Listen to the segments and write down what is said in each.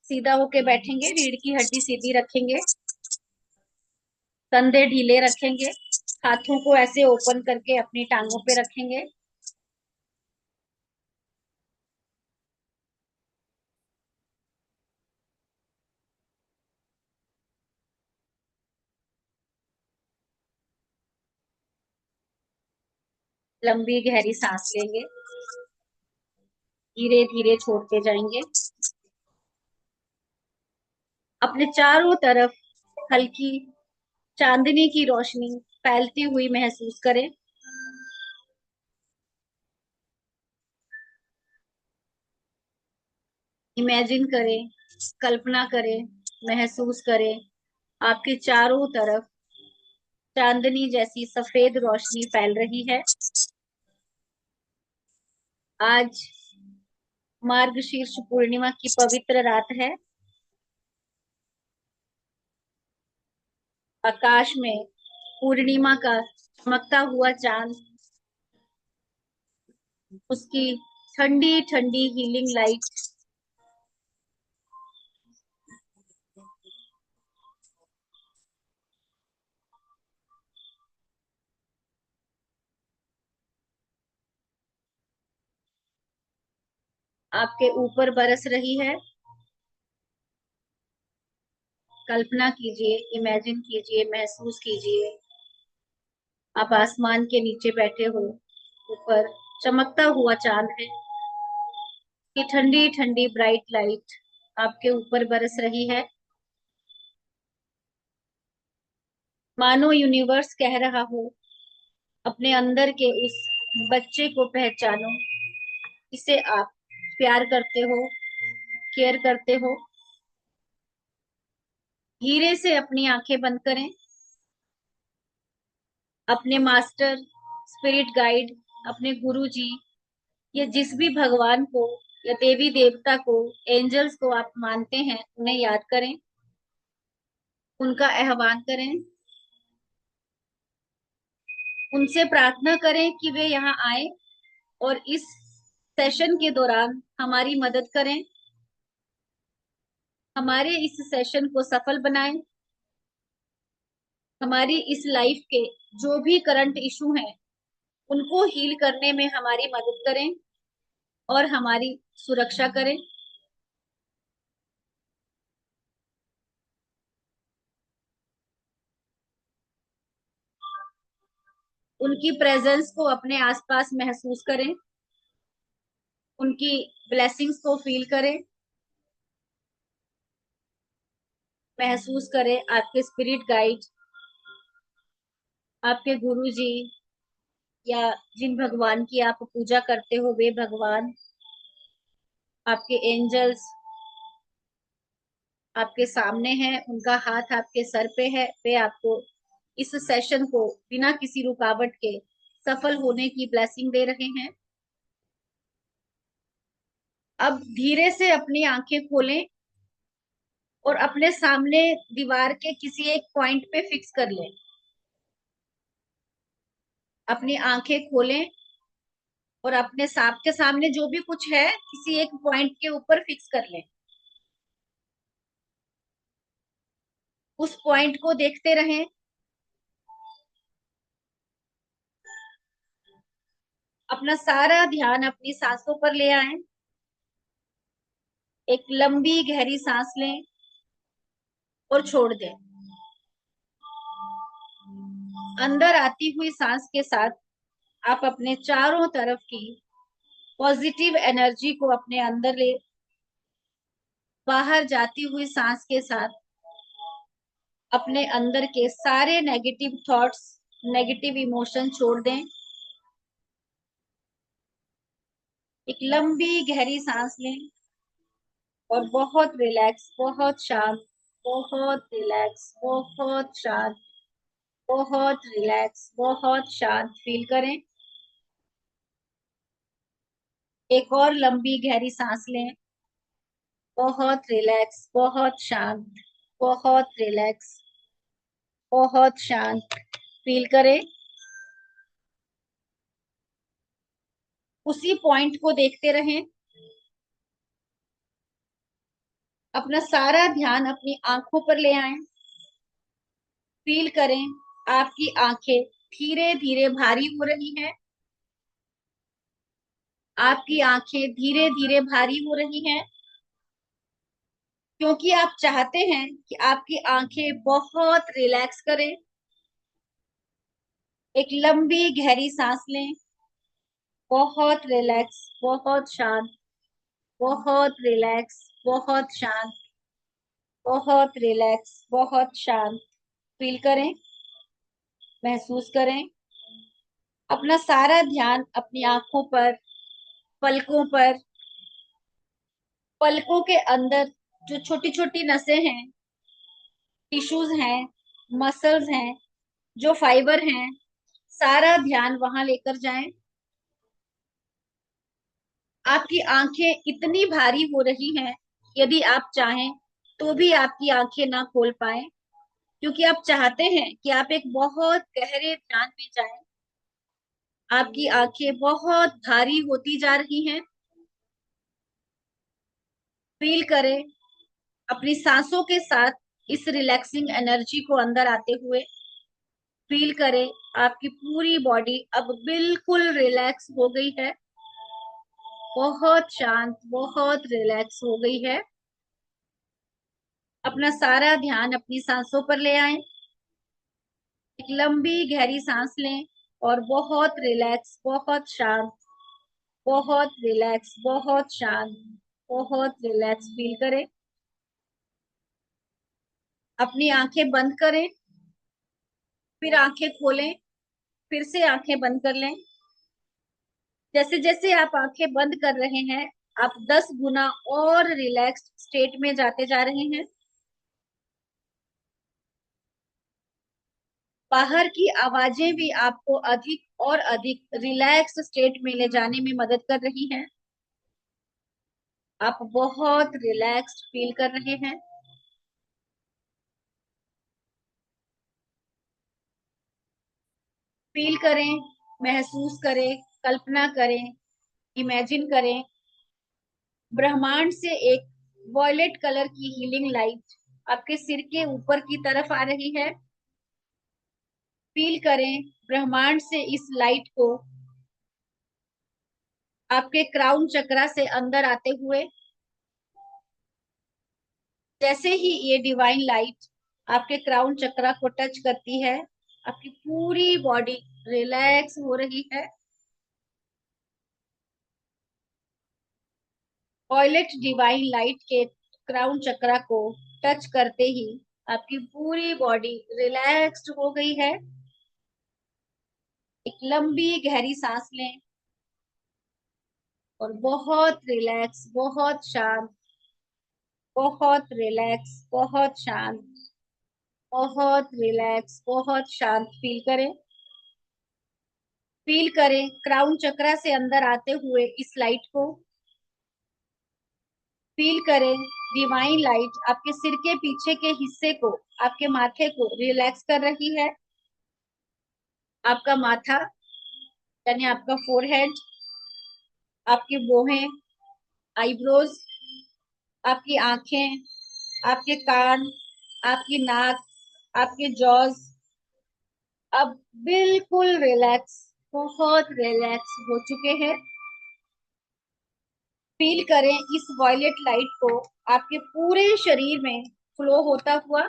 सीधा होके बैठेंगे, रीढ़ की हड्डी सीधी रखेंगे, कंधे ढीले रखेंगे, हाथों को ऐसे ओपन करके अपनी टांगों पे रखेंगे। लंबी गहरी सांस लेंगे, धीरे धीरे छोड़ते जाएंगे। अपने चारों तरफ हल्की चांदनी की रोशनी फैलती हुई महसूस करें। इमेजिन करें, कल्पना करें, महसूस करें, आपके चारों तरफ चांदनी जैसी सफेद रोशनी फैल रही है। आज मार्गशीर्ष पूर्णिमा की पवित्र रात है। आकाश में पूर्णिमा का चमकता हुआ चांद, उसकी ठंडी ठंडी हीलिंग लाइट आपके ऊपर बरस रही है। कल्पना कीजिए, इमेजिन कीजिए, महसूस कीजिए, आप आसमान के नीचे बैठे हो, ऊपर चमकता हुआ चांद है, कि ठंडी ठंडी ब्राइट लाइट आपके ऊपर बरस रही है। मानो यूनिवर्स कह रहा हो, अपने अंदर के उस बच्चे को पहचानो, इसे आप प्यार करते हो, केयर करते हो। धीरे से अपनी आंखें बंद करें। अपने मास्टर, स्पिरिट गाइड, अपने गुरु जी या जिस भी भगवान को या देवी देवता को, एंजल्स को आप मानते हैं, उन्हें याद करें, उनका आह्वान करें, उनसे प्रार्थना करें कि वे यहाँ आए और इस सेशन के दौरान हमारी मदद करें, हमारे इस सेशन को सफल बनाएं, हमारी इस लाइफ के जो भी करंट इशू हैं उनको हील करने में हमारी मदद करें और हमारी सुरक्षा करें। उनकी प्रेजेंस को अपने आसपास महसूस करें, उनकी ब्लेसिंग्स को फील करें। महसूस करें आपके स्पिरिट गाइड, आपके गुरु जी या जिन भगवान की आप पूजा करते हो वे भगवान, आपके एंजल्स आपके सामने हैं, उनका हाथ आपके सर पे है, वे आपको इस सेशन को बिना किसी रुकावट के सफल होने की ब्लेसिंग दे रहे हैं। अब धीरे से अपनी आंखें खोलें और अपने सामने दीवार के किसी एक पॉइंट पे फिक्स कर लें। अपनी आंखें खोलें और अपने सांप के सामने जो भी कुछ है किसी एक पॉइंट के ऊपर फिक्स कर लें। उस पॉइंट को देखते रहें। अपना सारा ध्यान अपनी सांसों पर ले आए। एक लंबी गहरी सांस लें और छोड़ दें। अंदर आती हुई सांस के साथ आप अपने चारों तरफ की पॉजिटिव एनर्जी को अपने अंदर ले। बाहर जाती हुई सांस के साथ अपने अंदर के सारे नेगेटिव थॉट्स, नेगेटिव इमोशन छोड़ दें। एक लंबी गहरी सांस लें और बहुत रिलैक्स, बहुत शांत, बहुत रिलैक्स, बहुत शांत, बहुत रिलैक्स, बहुत शांत फील करें। एक और लंबी गहरी सांस लें। बहुत रिलैक्स, बहुत शांत, बहुत रिलैक्स, बहुत शांत फील करें। उसी पॉइंट को देखते रहें। अपना सारा ध्यान अपनी आंखों पर ले आए। फील करें आपकी आंखें धीरे धीरे भारी हो रही हैं। आपकी आंखें धीरे धीरे भारी हो रही हैं क्योंकि आप चाहते हैं कि आपकी आंखें बहुत रिलैक्स करें। एक लंबी गहरी सांस लें। बहुत रिलैक्स, बहुत शांत, बहुत रिलैक्स, बहुत शांत, बहुत रिलैक्स, बहुत शांत। फील करें, महसूस करें। अपना सारा ध्यान अपनी आंखों पर, पलकों पर। पलकों के अंदर जो छोटी छोटी नसें हैं, टिश्यूज हैं, मसल्स हैं, जो फाइबर हैं, सारा ध्यान वहां लेकर जाएं। आपकी आंखें इतनी भारी हो रही हैं, यदि आप चाहें तो भी आपकी आंखें ना खोल पाए, क्योंकि आप चाहते हैं कि आप एक बहुत गहरे ध्यान में जाएं। आपकी आंखें बहुत भारी होती जा रही हैं। फील करें अपनी सांसों के साथ इस रिलैक्सिंग एनर्जी को अंदर आते हुए। फील करें आपकी पूरी बॉडी अब बिल्कुल रिलैक्स हो गई है, बहुत शांत, बहुत रिलैक्स हो गई है। अपना सारा ध्यान अपनी सांसों पर ले आए। एक लंबी गहरी सांस लें और बहुत रिलैक्स, बहुत शांत, बहुत रिलैक्स, बहुत शांत, बहुत रिलैक्स फील करें। अपनी आंखें बंद करें, फिर आंखें खोलें, फिर से आंखें बंद कर लें। जैसे जैसे आप आंखें बंद कर रहे हैं, आप 10 गुना और रिलैक्स्ड स्टेट में जाते जा रहे हैं। बाहर की आवाजें भी आपको अधिक और अधिक रिलैक्स स्टेट में ले जाने में मदद कर रही हैं। आप बहुत रिलैक्स्ड फील कर रहे हैं। फील करें, महसूस करें, कल्पना करें, इमेजिन करें, ब्रह्मांड से एक वॉयलेट कलर की हीलिंग लाइट आपके सिर के ऊपर की तरफ आ रही है। फील करें ब्रह्मांड से इस लाइट को आपके क्राउन चक्रा से अंदर आते हुए। जैसे ही ये डिवाइन लाइट आपके क्राउन चक्रा को टच करती है, आपकी पूरी बॉडी रिलैक्स हो रही है। वॉयलेट डिवाइन लाइट के क्राउन चक्रा को टच करते ही आपकी पूरी बॉडी रिलैक्स्ड हो गई है। एक लंबी गहरी सांस लें और बहुत रिलैक्स, बहुत शांत, बहुत रिलैक्स, बहुत शांत, बहुत रिलैक्स, बहुत शांत फील करें। फील करें क्राउन चक्रा से अंदर आते हुए इस लाइट को। फील करें डिवाइन लाइट आपके सिर के पीछे के हिस्से को, आपके माथे को रिलैक्स कर रही है। आपका माथा यानी आपका फोरहेड, आपकी भौहें, आईब्रोज, आपकी आंखें, आपके कान, आपकी नाक, आपके जॉज अब बिल्कुल रिलैक्स, बहुत रिलैक्स हो चुके हैं। फील करें इस वॉयलेट लाइट को आपके पूरे शरीर में फ्लो होता हुआ।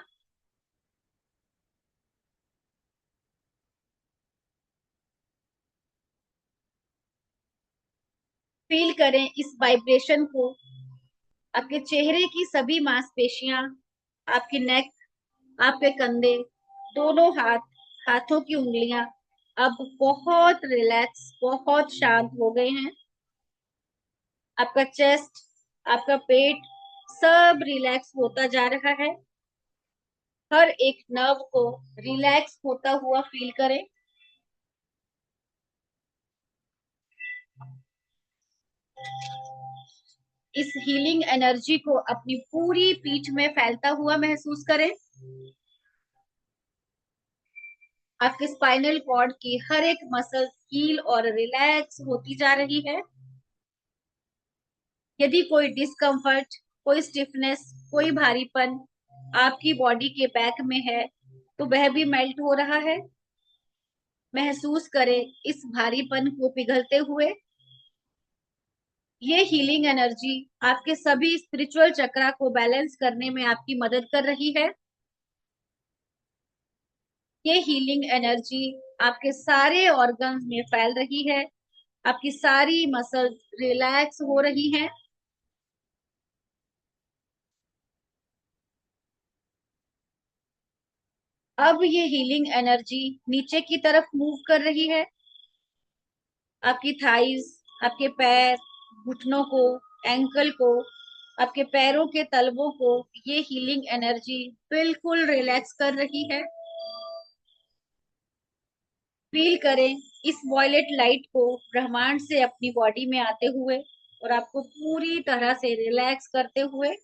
फील करें इस वाइब्रेशन को आपके चेहरे की सभी मांसपेशियां, आपकी नेक, आपके कंधे, दोनों हाथ, हाथों की उंगलियां अब बहुत रिलैक्स, बहुत शांत हो गए हैं। आपका चेस्ट, आपका पेट सब रिलैक्स होता जा रहा है। हर एक नर्व को रिलैक्स होता हुआ फील करें। इस हीलिंग एनर्जी को अपनी पूरी पीठ में फैलता हुआ महसूस करें। आपके स्पाइनल कॉर्ड की हर एक मसल हील और रिलैक्स होती जा रही है। यदि कोई डिस्कम्फर्ट कोई स्टिफनेस, कोई भारीपन आपकी बॉडी के बैक में है तो वह भी मेल्ट हो रहा है। महसूस करें इस भारीपन को पिघलते हुए। ये हीलिंग एनर्जी आपके सभी स्पिरिचुअल चक्रा को बैलेंस करने में आपकी मदद कर रही है। ये हीलिंग एनर्जी आपके सारे ऑर्गन्स में फैल रही है। आपकी सारी मसल्स रिलैक्स हो रही हैं। अब ये हीलिंग एनर्जी नीचे की तरफ मूव कर रही है। आपकी थाइज, आपके पैर, घुटनों को, एंकल को, आपके पैरों के तलवों को ये हीलिंग एनर्जी बिल्कुल रिलैक्स कर रही है। फील करें इस वॉयलेट लाइट को ब्रह्मांड से अपनी बॉडी में आते हुए और आपको पूरी तरह से रिलैक्स करते हुए।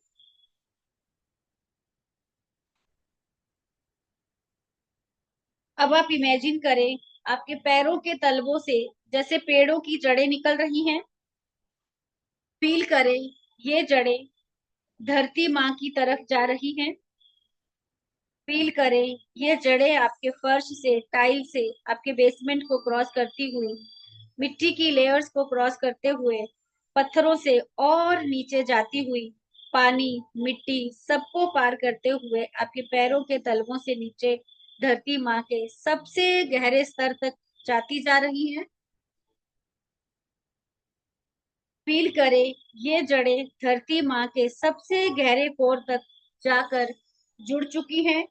अब आप इमेजिन करें आपके पैरों के तलवों से जैसे पेड़ों की जड़ें निकल रही हैं। फील करें ये जड़ें धरती माँ की तरफ जा रही हैं। फील करें ये जड़ें आपके फर्श से, टाइल से, आपके बेसमेंट को क्रॉस करती हुई, मिट्टी की लेयर्स को क्रॉस करते हुए, पत्थरों से और नीचे जाती हुई, पानी, मिट्टी सबको पार करते हुए आपके पैरों के तलवों से नीचे धरती माँ के सबसे गहरे स्तर तक जाती जा रही हैं। फील करें ये जड़ें धरती माँ के सबसे गहरे कोर तक जाकर जुड़ चुकी हैं।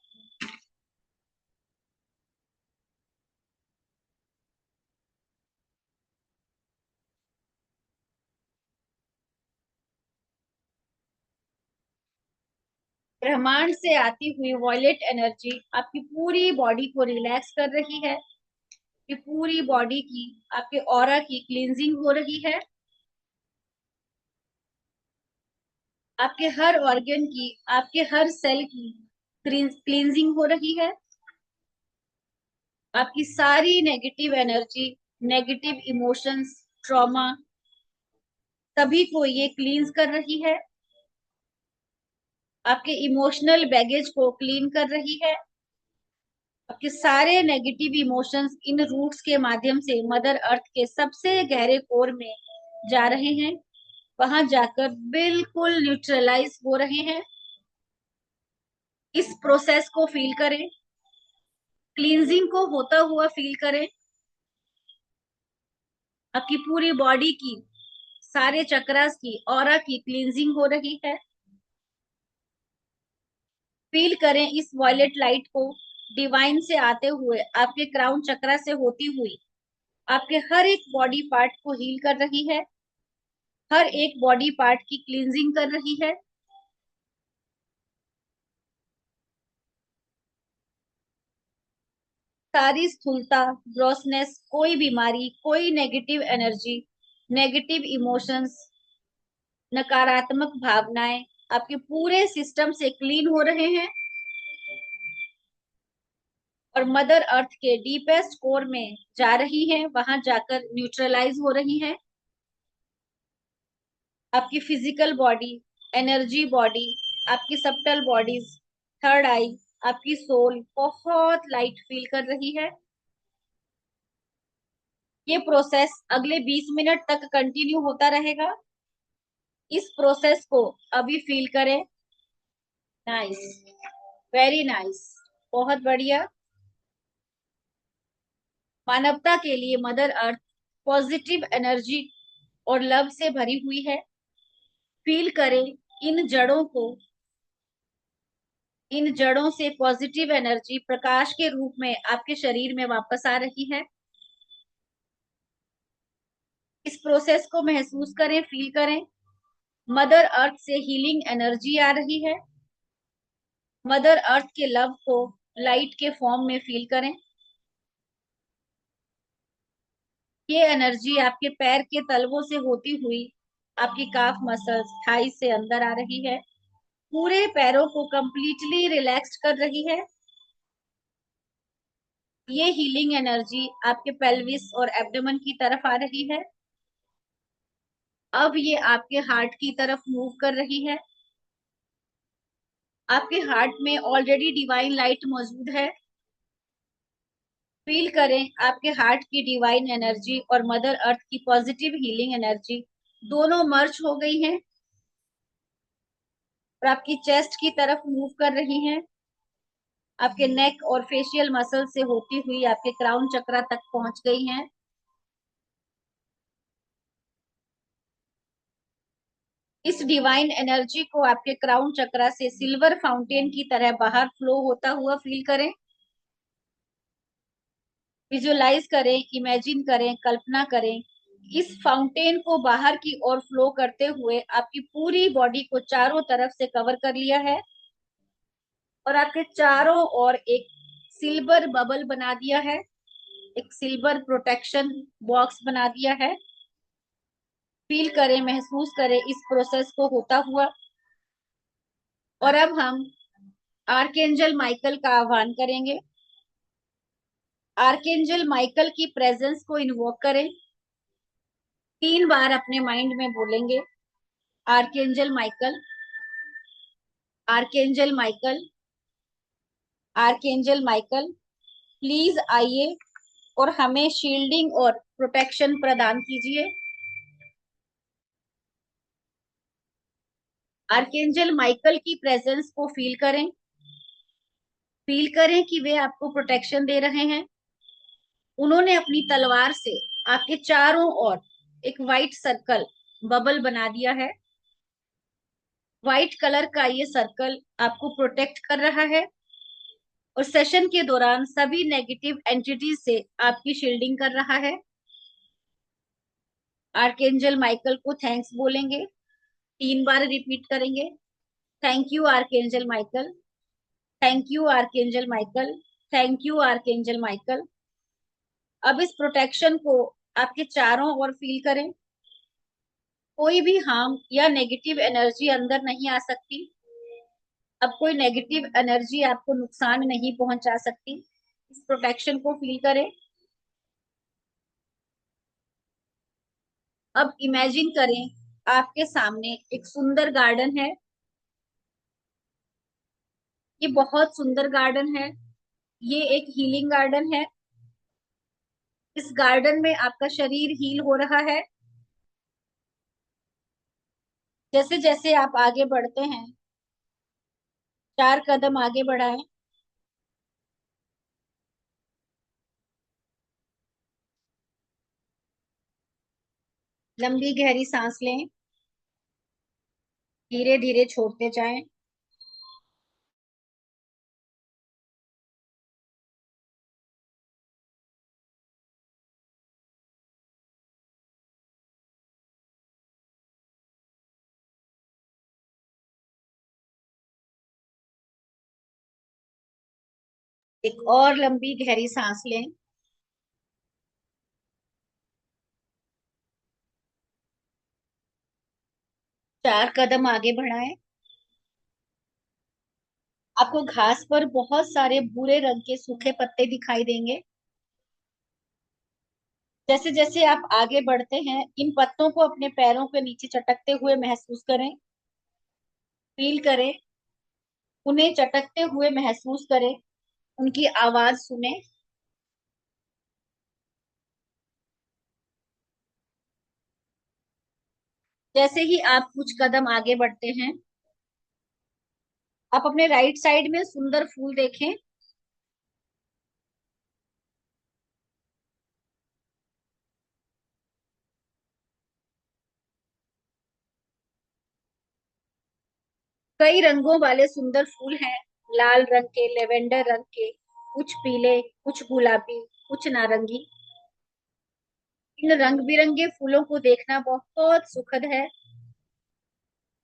ब्रह्मांड से आती हुई वॉयलेट एनर्जी आपकी पूरी बॉडी को रिलैक्स कर रही है। कि पूरी बॉडी की, आपके ऑरा की क्लींजिंग हो रही है। आपके हर ऑर्गन की, आपके हर सेल की क्लींजिंग हो रही है। आपकी सारी negative energy, negative emotions, trauma सभी को ये क्लींस कर रही है। आपके इमोशनल बैगेज को क्लीन कर रही है। आपके सारे नेगेटिव इमोशंस इन रूट्स के माध्यम से मदर अर्थ के सबसे गहरे कोर में जा रहे हैं। वहां जाकर बिल्कुल न्यूट्रलाइज हो रहे हैं। इस प्रोसेस को फील करें। क्लींजिंग को होता हुआ फील करें। आपकी पूरी बॉडी की, सारे चक्रास की, ऑरा की क्लींजिंग हो रही है। फील करें इस वॉयलेट लाइट को डिवाइन से आते हुए आपके क्राउन चक्रा से होती हुई आपके हर एक बॉडी पार्ट को हील कर रही है। हर एक बॉडी पार्ट की क्लींजिंग कर रही है। सारी स्थूलता, ग्रॉसनेस, कोई बीमारी, कोई नेगेटिव एनर्जी, नेगेटिव इमोशंस, नकारात्मक भावनाएं आपके पूरे सिस्टम से क्लीन हो रहे हैं और मदर अर्थ के डीपेस्ट कोर में जा रही हैं। वहां जाकर न्यूट्रलाइज हो रही हैं। आपकी फिजिकल बॉडी, एनर्जी बॉडी, आपकी सबटल बॉडीज, थर्ड आई, आपकी सोल बहुत लाइट फील कर रही है। ये प्रोसेस अगले 20 मिनट तक कंटिन्यू होता रहेगा। इस प्रोसेस को अभी फील करें। नाइस, वेरी नाइस, बहुत बढ़िया। मानवता के लिए मदर अर्थ पॉजिटिव एनर्जी और लव से भरी हुई है। फील करें इन जड़ों को, इन जड़ों से पॉजिटिव एनर्जी प्रकाश के रूप में आपके शरीर में वापस आ रही है। इस प्रोसेस को महसूस करें, फील करें। मदर अर्थ से हीलिंग एनर्जी आ रही है। मदर अर्थ के लव को लाइट के फॉर्म में फील करें। ये एनर्जी आपके पैर के तलवों से होती हुई आपकी काफ मसल्स, थाई से अंदर आ रही है। पूरे पैरों को कंप्लीटली रिलैक्स्ड कर रही है। ये हीलिंग एनर्जी आपके पेल्विस और एब्डोमेन की तरफ आ रही है। अब ये आपके हार्ट की तरफ मूव कर रही है। आपके हार्ट में ऑलरेडी डिवाइन लाइट मौजूद है। फील करें आपके हार्ट की डिवाइन एनर्जी और मदर अर्थ की पॉजिटिव हीलिंग एनर्जी दोनों मर्ज हो गई हैं और आपकी चेस्ट की तरफ मूव कर रही हैं। आपके नेक और फेशियल मसल से होती हुई आपके क्राउन चक्रा तक पहुंच गई हैं। इस डिवाइन एनर्जी को आपके क्राउन चक्रा से सिल्वर फाउंटेन की तरह बाहर फ्लो होता हुआ फील करें। विजुलाइज करें, इमेजिन करें, कल्पना करें, इस फाउंटेन को बाहर की ओर फ्लो करते हुए आपकी पूरी बॉडी को चारों तरफ से कवर कर लिया है और आपके चारों ओर एक सिल्वर बबल बना दिया है, एक सिल्वर प्रोटेक्शन बॉक्स बना दिया है। फील करें, महसूस करें इस प्रोसेस को होता हुआ। और अब हम आर्कएंजल माइकल का आह्वान करेंगे। आर्कएंजल माइकल की प्रेजेंस को इन्वोक करें। 3 बार अपने माइंड में बोलेंगे, archangel Michael, archangel Michael, archangel Michael, please आइए और हमें शील्डिंग और प्रोटेक्शन प्रदान कीजिए। आर्कएंजल माइकल की प्रेजेंस को फील करें। फील करें कि वे आपको प्रोटेक्शन दे रहे हैं। उन्होंने अपनी तलवार से आपके चारों ओर एक व्हाइट सर्कल बबल बना दिया है। व्हाइट कलर का ये सर्कल आपको प्रोटेक्ट कर रहा है और सेशन के दौरान सभी नेगेटिव एंटिटीज से आपकी शील्डिंग कर रहा है। आर्कएंजल माइकल को थैंक्स बोलेंगे। 3 बार रिपीट करेंगे, thank you archangel Michael, thank you archangel Michael, thank you archangel Michael. अब इस प्रोटेक्शन को आपके चारों ओर फील करें। कोई भी हार्म या नेगेटिव एनर्जी अंदर नहीं आ सकती। अब कोई नेगेटिव एनर्जी आपको नुकसान नहीं पहुंचा सकती। इस प्रोटेक्शन को फील करें। अब इमेजिन करें आपके सामने एक सुंदर गार्डन है। ये बहुत सुंदर गार्डन है। ये एक हीलिंग गार्डन है। इस गार्डन में आपका शरीर हील हो रहा है। जैसे जैसे आप आगे बढ़ते हैं, 4 कदम आगे बढ़ाएं। लंबी गहरी सांस लें। धीरे धीरे छोड़ते जाएं। एक और लंबी गहरी सांस लें। 4 कदम आगे बढ़ाएं। आपको घास पर बहुत सारे भूरे रंग के सूखे पत्ते दिखाई देंगे। जैसे जैसे आप आगे बढ़ते हैं, इन पत्तों को अपने पैरों के नीचे चटकते हुए महसूस करें। फील करें, उन्हें चटकते हुए महसूस करें, उनकी आवाज सुने। जैसे ही आप कुछ कदम आगे बढ़ते हैं, आप अपने राइट साइड में सुंदर फूल देखें। कई रंगों वाले सुंदर फूल हैं। लाल रंग के, लेवेंडर रंग के, कुछ पीले, कुछ गुलाबी, कुछ नारंगी। इन रंग बिरंगे फूलों को देखना बहुत सुखद है।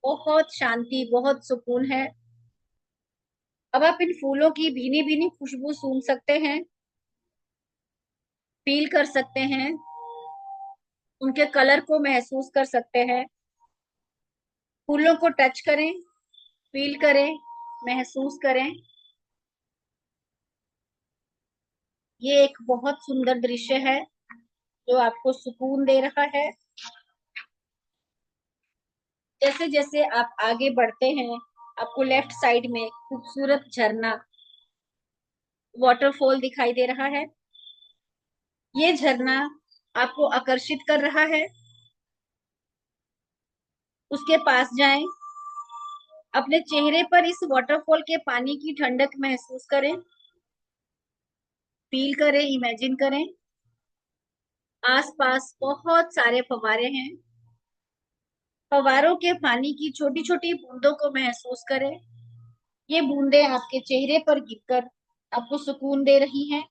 बहुत शांति, बहुत सुकून है। अब आप इन फूलों की भीनी भीनी खुशबू सूंघ सकते हैं, फील कर सकते हैं, उनके कलर को महसूस कर सकते हैं। फूलों को टच करें, फील करें, महसूस करें। ये एक बहुत सुंदर दृश्य है जो आपको सुकून दे रहा है। जैसे जैसे आप आगे बढ़ते हैं, आपको लेफ्ट साइड में खूबसूरत झरना, वाटरफॉल दिखाई दे रहा है। ये झरना आपको आकर्षित कर रहा है। उसके पास जाएं, अपने चेहरे पर इस वाटरफॉल के पानी की ठंडक महसूस करें, फील करें, इमेजिन करें। आसपास बहुत सारे फव्वारे हैं। फव्वारों के पानी की छोटी छोटी बूंदों को महसूस करें। ये बूंदें आपके चेहरे पर गिरकर आपको सुकून दे रही हैं।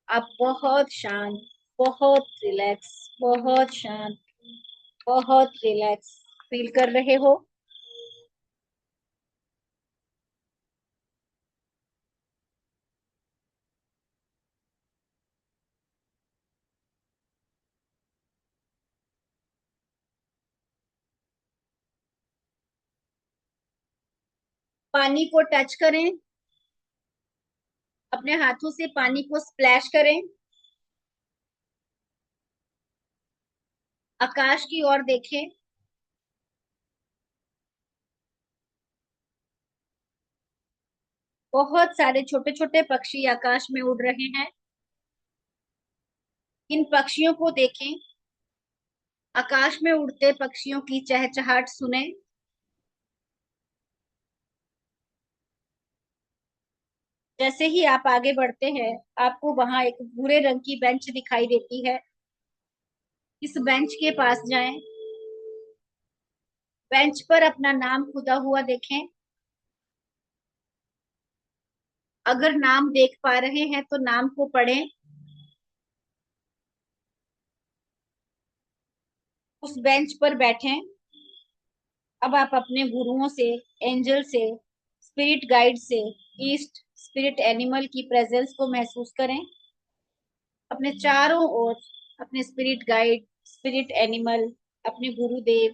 आप बहुत शांत, बहुत रिलैक्स, बहुत शांत, बहुत रिलैक्स फील कर रहे हो। पानी को टच करें, अपने हाथों से पानी को स्प्लैश करें। आकाश की ओर देखें। बहुत सारे छोटे छोटे पक्षी आकाश में उड़ रहे हैं। इन पक्षियों को देखें। आकाश में उड़ते पक्षियों की चहचहाट सुने। जैसे ही आप आगे बढ़ते हैं, आपको वहां एक भूरे रंग की बेंच दिखाई देती है। इस बेंच के पास जाएं। बेंच पर अपना नाम खुदा हुआ देखें। अगर नाम देख पा रहे हैं तो नाम को पढ़ें। उस बेंच पर बैठें। अब आप अपने गुरुओं से, एंजल से, स्पिरिट गाइड से, ईस्ट स्पिरिट एनिमल की प्रेजेंस को महसूस करें। अपने चारों ओर अपने स्पिरिट गाइड, स्पिरिट एनिमल, अपने गुरुदेव,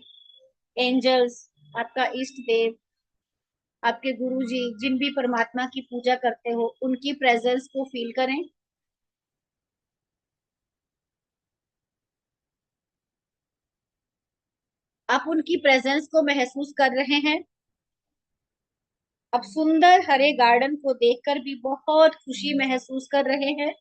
एंजल्स, आपका इष्ट देव, आपके गुरुजी, जिन भी परमात्मा की पूजा करते हो, उनकी प्रेजेंस को फील करें। आप उनकी प्रेजेंस को महसूस कर रहे हैं। अब सुंदर हरे गार्डन को देखकर भी बहुत खुशी महसूस कर रहे हैं।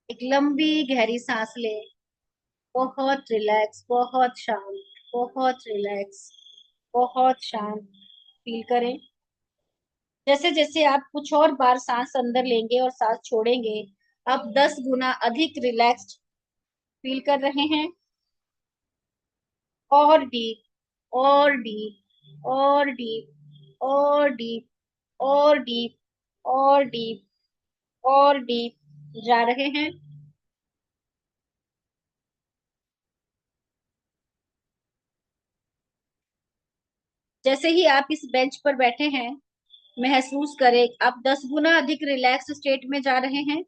एक लंबी गहरी सांस ले। बहुत रिलैक्स, बहुत शांत, बहुत रिलैक्स, बहुत शांत फील करें। जैसे जैसे आप कुछ और बार सांस अंदर लेंगे और सांस छोड़ेंगे, आप 10 गुना अधिक रिलैक्स्ड फील कर रहे हैं। और डीप, और डीप, और डीप, और डीप, और डीप, और डीप, और डीप जा रहे हैं। जैसे ही आप इस बेंच पर बैठे हैं, महसूस करें आप 10 गुना अधिक रिलैक्स स्टेट में जा रहे हैं।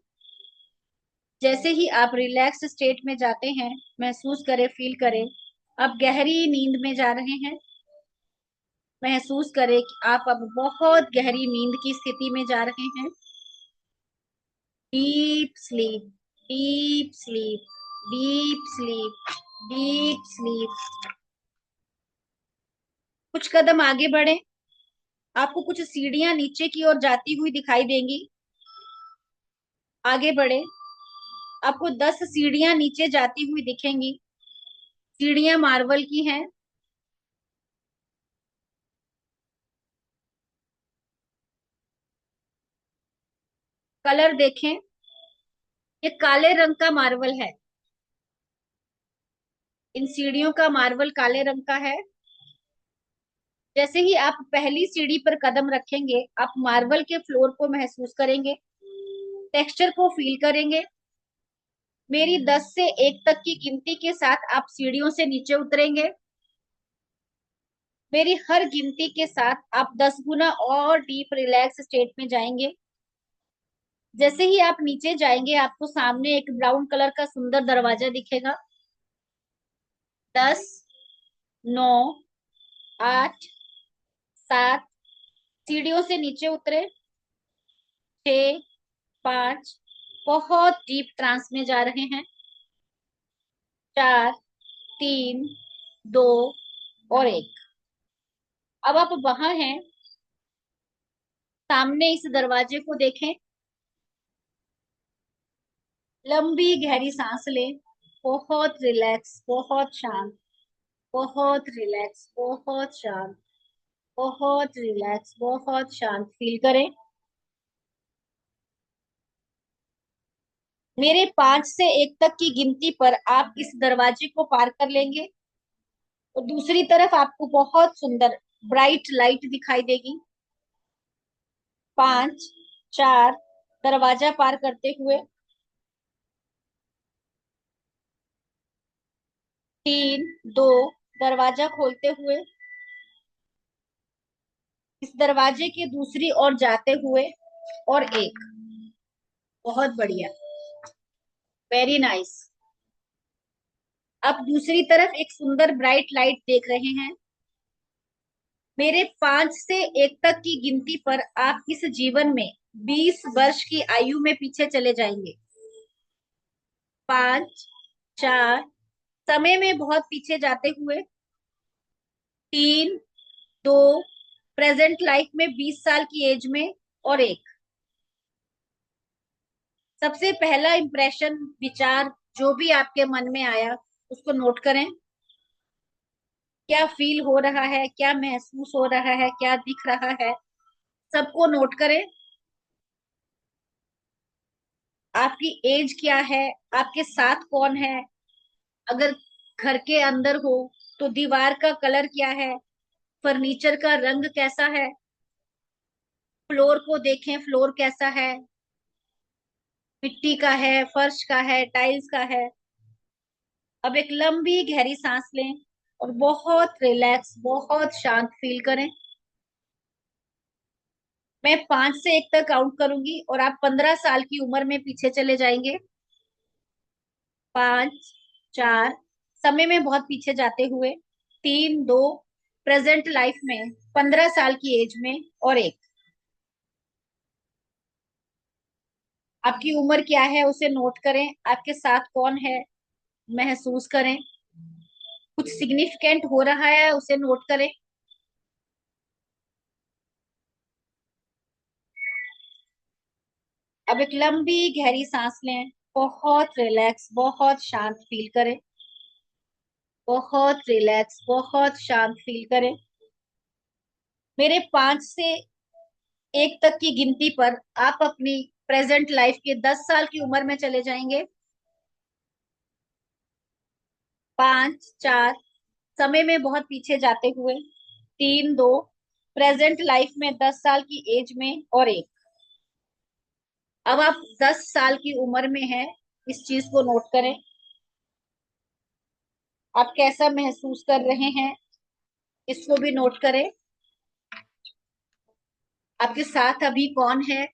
जैसे ही आप रिलैक्स स्टेट में जाते हैं, महसूस करें, फील करें, आप गहरी नींद में जा रहे हैं। महसूस करें कि आप अब बहुत गहरी नींद की स्थिति में जा रहे हैं। Deep sleep, deep sleep, deep sleep, deep sleep. कुछ कदम आगे बढ़े। आपको कुछ सीढ़ियां नीचे की ओर जाती हुई दिखाई देंगी। आगे बढ़े। आपको 10 सीढ़ियां नीचे जाती हुई दिखेंगी। सीढ़ियां मार्बल की हैं। कलर देखें। ये काले रंग का मार्बल है। इन सीढ़ियों का मार्बल काले रंग का है। जैसे ही आप पहली सीढ़ी पर कदम रखेंगे, आप मार्बल के फ्लोर को महसूस करेंगे, टेक्सचर को फील करेंगे। मेरी 10 से 1 तक की गिनती के साथ आप सीढ़ियों से नीचे उतरेंगे। मेरी हर गिनती के साथ आप 10 गुना और डीप रिलैक्स स्टेट में जाएंगे। जैसे ही आप नीचे जाएंगे, आपको सामने एक ब्राउन कलर का सुंदर दरवाजा दिखेगा। 10, 9, 8, 7, सीढ़ियों से नीचे उतरे। 6, 5, बहुत डीप ट्रांस में जा रहे हैं। 4, 3, 2 और 1। अब आप वहां हैं, सामने इस दरवाजे को देखें। लंबी गहरी सांस लें। बहुत रिलैक्स, बहुत शांत, बहुत रिलैक्स, बहुत शांत, बहुत रिलैक्स, बहुत शांत फील करें। मेरे 5 से 1 तक की गिनती पर आप इस दरवाजे को पार कर लेंगे और दूसरी तरफ आपको बहुत सुंदर ब्राइट लाइट दिखाई देगी। 5, 4, दरवाजा पार करते हुए। 3, 2, दरवाजा खोलते हुए। इस दरवाजे के दूसरी ओर जाते हुए। और 1। बहुत बढ़िया, वेरी नाइस। आप दूसरी तरफ एक सुंदर ब्राइट लाइट देख रहे हैं। मेरे 5 से 1 तक की गिनती पर आप इस जीवन में 20 वर्ष की आयु में पीछे चले जाएंगे। 5, 4, समय में बहुत पीछे जाते हुए। 3, 2, प्रेजेंट लाइफ में 20 साल की एज में। और 1। सबसे पहला इंप्रेशन, विचार, जो भी आपके मन में आया उसको नोट करें। क्या फील हो रहा है, क्या महसूस हो रहा है, क्या दिख रहा है, सबको नोट करें। आपकी एज क्या है, आपके साथ कौन है, अगर घर के अंदर हो तो दीवार का कलर क्या है, फर्नीचर का रंग कैसा है, फ्लोर को देखें, फ्लोर कैसा है, मिट्टी का है, फर्श का है, टाइल्स का है। अब एक लंबी गहरी सांस लें और बहुत रिलैक्स, बहुत शांत फील करें। मैं 5 से 1 तक काउंट करूंगी और आप 15 साल की उम्र में पीछे चले जाएंगे। 5, 4, समय में बहुत पीछे जाते हुए। 3, 2, प्रेजेंट लाइफ में 15 साल की एज में। और 1। आपकी उम्र क्या है उसे नोट करें, आपके साथ कौन है महसूस करें, कुछ सिग्निफिकेंट हो रहा है उसे नोट करें। अब एक लंबी गहरी सांस लें, बहुत रिलैक्स, बहुत शांत फील करें, बहुत रिलैक्स, बहुत शांत फील करें। मेरे 5 से 1 तक की गिनती पर आप अपनी प्रेजेंट लाइफ के 10 साल की उम्र में चले जाएंगे। 5, 4, समय में बहुत पीछे जाते हुए। 3, 2, प्रेजेंट लाइफ में 10 साल की एज में। और 1। अब आप 10 साल की उम्र में हैं, इस चीज को नोट करें। आप कैसा महसूस कर रहे हैं इसको भी नोट करें। आपके साथ अभी कौन है,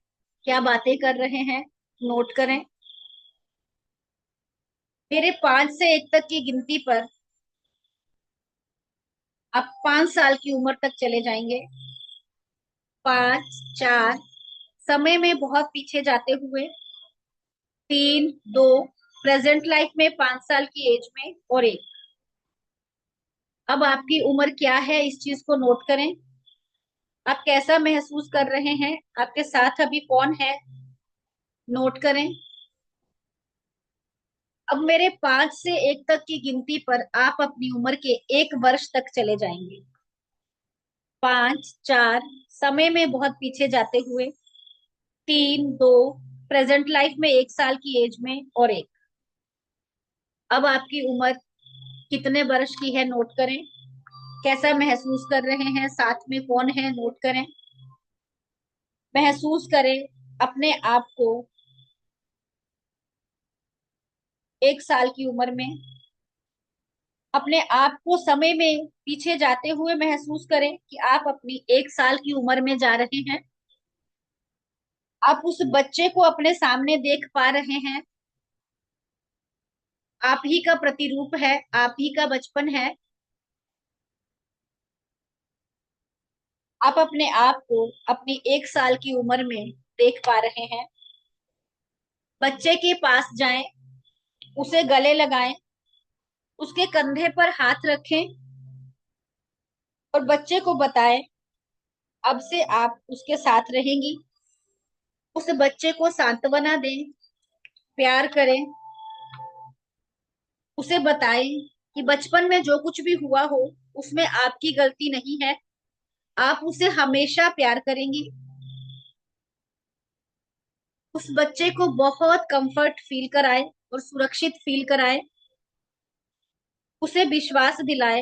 क्या बातें कर रहे हैं, नोट करें। मेरे 5 से 1 तक की गिनती पर आप 5 साल की उम्र तक चले जाएंगे। 5, 4, समय में बहुत पीछे जाते हुए। 3, 2, प्रेजेंट लाइफ में 5 साल की एज में। और 1। अब आपकी उम्र क्या है इस चीज को नोट करें। आप कैसा महसूस कर रहे हैं, आपके साथ अभी कौन है, नोट करें। अब मेरे 5 से 1 तक की गिनती पर आप अपनी उम्र के 1 वर्ष तक चले जाएंगे। 5, 4, समय में बहुत पीछे जाते हुए। 3, 2, प्रेजेंट लाइफ में 1 साल की एज में। और 1। अब आपकी उम्र कितने वर्ष की है नोट करें। कैसा महसूस कर रहे हैं, साथ में कौन है, नोट करें। महसूस करें अपने आप को 1 साल की उम्र में। अपने आप को समय में पीछे जाते हुए महसूस करें कि आप अपनी 1 साल की उम्र में जा रहे हैं। आप उस बच्चे को अपने सामने देख पा रहे हैं। आप ही का प्रतिरूप है, आप ही का बचपन है। आप अपने आप को अपनी 1 साल की उम्र में देख पा रहे हैं। बच्चे के पास जाएं, उसे गले लगाएं, उसके कंधे पर हाथ रखें और बच्चे को बताएं अब से आप उसके साथ रहेंगी। उस बच्चे को सांत्वना दें, प्यार करें, उसे बताएं कि बचपन में जो कुछ भी हुआ हो उसमें आपकी गलती नहीं है, आप उसे हमेशा प्यार करेंगी। उस बच्चे को बहुत कंफर्ट फील कराए और सुरक्षित फील कराए, उसे विश्वास दिलाए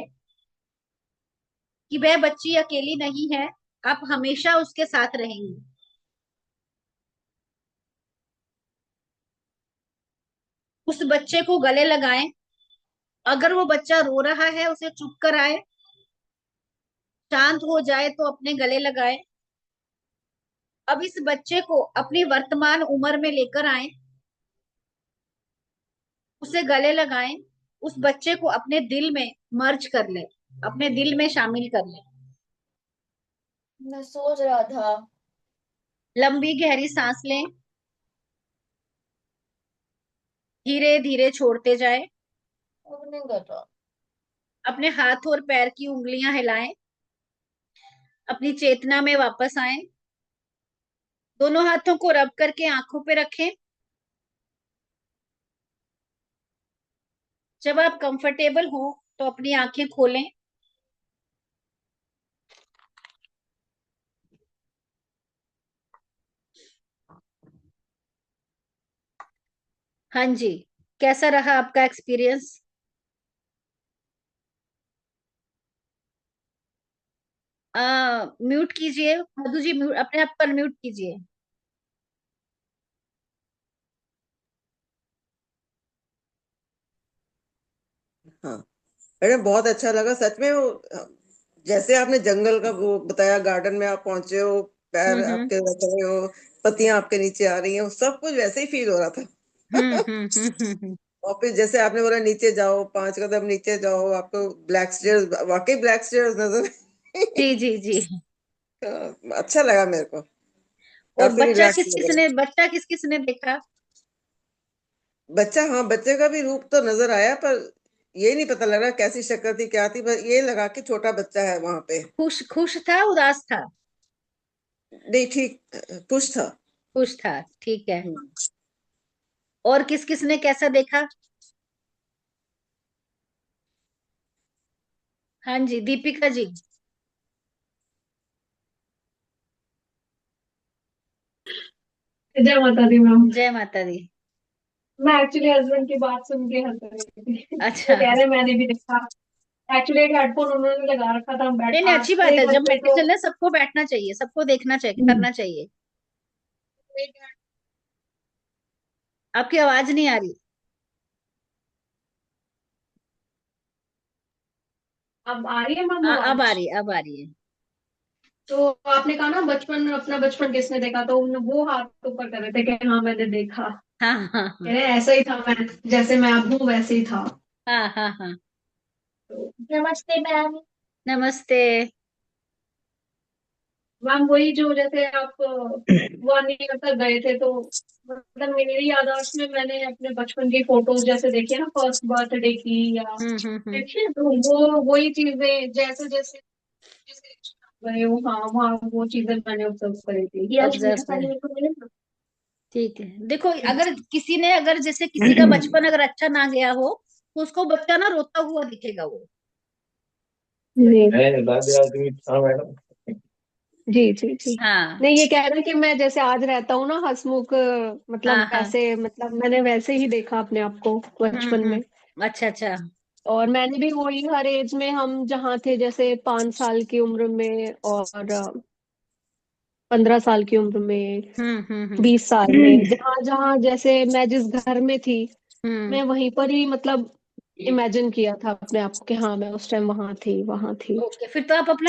कि वह बच्ची अकेली नहीं है, आप हमेशा उसके साथ रहेंगी। उस बच्चे को गले लगाएं, अगर वो बच्चा रो रहा है उसे चुप कराए, शांत हो जाए तो अपने गले लगाए। अब इस बच्चे को अपनी वर्तमान उम्र में लेकर आए, उसे गले लगाएं, उस बच्चे को अपने दिल में मर्ज कर ले, अपने दिल में शामिल कर ले। मैं सोच रहा था। लंबी गहरी सांस लें, धीरे धीरे छोड़ते जाए। अब नहीं कर रहा। अपने हाथ और पैर की उंगलियां हिलाएं, अपनी चेतना में वापस आए। दोनों हाथों को रब करके आंखों पे रखें। जब आप कंफर्टेबल हो तो अपनी आंखें खोलें। हाँ जी, कैसा रहा आपका एक्सपीरियंस? म्यूट कीजिए मधु जी, म्यूट, अपने आप पर म्यूट कीजिए। हाँ मैडम, बहुत अच्छा लगा सच में। वो जैसे आपने जंगल का वो बताया, गार्डन में आप पहुंचे हो, पैर हम्म आपके रख रहे हो, पत्तियां आपके नीचे आ रही हैं, सब कुछ वैसे ही फील हो रहा था। और फिर जैसे आपने बोला नीचे जाओ, 5 कदम नीचे जाओ, आपको ब्लैक स्टेयर्स, वाकई ब्लैक स्टेयर्स नजर जी जी जी। अच्छा लगा मेरे को, और काफी रिलैक्स लगा। बच्चा किस किस ने देखा? बच्चा, हाँ बच्चे का भी रूप तो नजर आया, पर ये नहीं पता लग रहा कैसी शक्ल थी क्या थी, पर ये लगा कि छोटा बच्चा है वहां पे। खुश खुश था, उदास था? नहीं ठीक, खुश था। खुश था, ठीक है। हम्म। और किस किस ने कैसा देखा? हाँ जी, दीपिका जी। जय माता दी मैम। जय माता दी। मैं एक्चुअली हस्बैंड की बात सुन के हंस रही थी। वो अच्छा, कह रहे मैंने भी देखा। एक्चुअली एक हेडफोन उन्होंने लगा रखा था, हम नहीं नहीं, अच्छी बात है, एक जब बच्चे को। मेडिसिन है सबको बैठना चाहिए, सबको देखना चाहिए, करना चाहिए। आपकी आवाज नहीं आ रही। अब आ रही है मैम अब आ आवाज? रही है, अब आ रही है। तो आपने कहा ना बचपन, अपना बचपन किसने देखा, तो वो हाथ ऊपर कर रहे थे कि हाँ मैंने देखा। हाँ हाँ कह हाँ रहे ऐसा ही था, मैं जैसे मैं अब हूँ वैसे ही था। हाँ हाँ हाँ। तो नमस्ते मैम। नमस्ते। मैम वही जो जैसे आप 1 ईयर तक गए थे, तो मतलब मेरी याददाश्त में मैंने अपने बचपन की फोटोज जैसे देखी है ना, फर्स्ट बर्थडे की या हम्म। देखिए, तो वो वही चीजें जैसे जैसे जैसे गए हो, हाँ वहाँ वो चीजें मैंने ऑब्जर्व करी थी। ये आज ऑब्जर्व मीठा कर, पानी मेरे को मिले ना। ठीक है। देखो, अगर किसी ने, अगर जैसे किसी का बचपन अगर अच्छा ना गया हो तो उसको बच्चा ना रोता हुआ दिखेगा वो। जी हाँ मैडम। जी जी जी। हाँ नहीं, ये कह रहे हैं कि मैं जैसे आज रहता हूँ ना हंसमुख, मतलब हाँ हाँ। वैसे, मतलब मैंने वैसे ही देखा अपने आप को बचपन में। अच्छा अच्छा। और मैंने भी वही हर एज में, हम जहाँ थे जैसे 5 साल की उम्र में और 15 साल की उम्र में, हम्म। 20 साल में, जहाँ जहाँ जैसे मैं जिस घर में थी, हम्म। मैं वहीं पर ही मतलब इमेजिन किया था अपने आप को कि हाँ मैं उस टाइम वहां थी, वहां थी। ओके, फिर तो आप अपना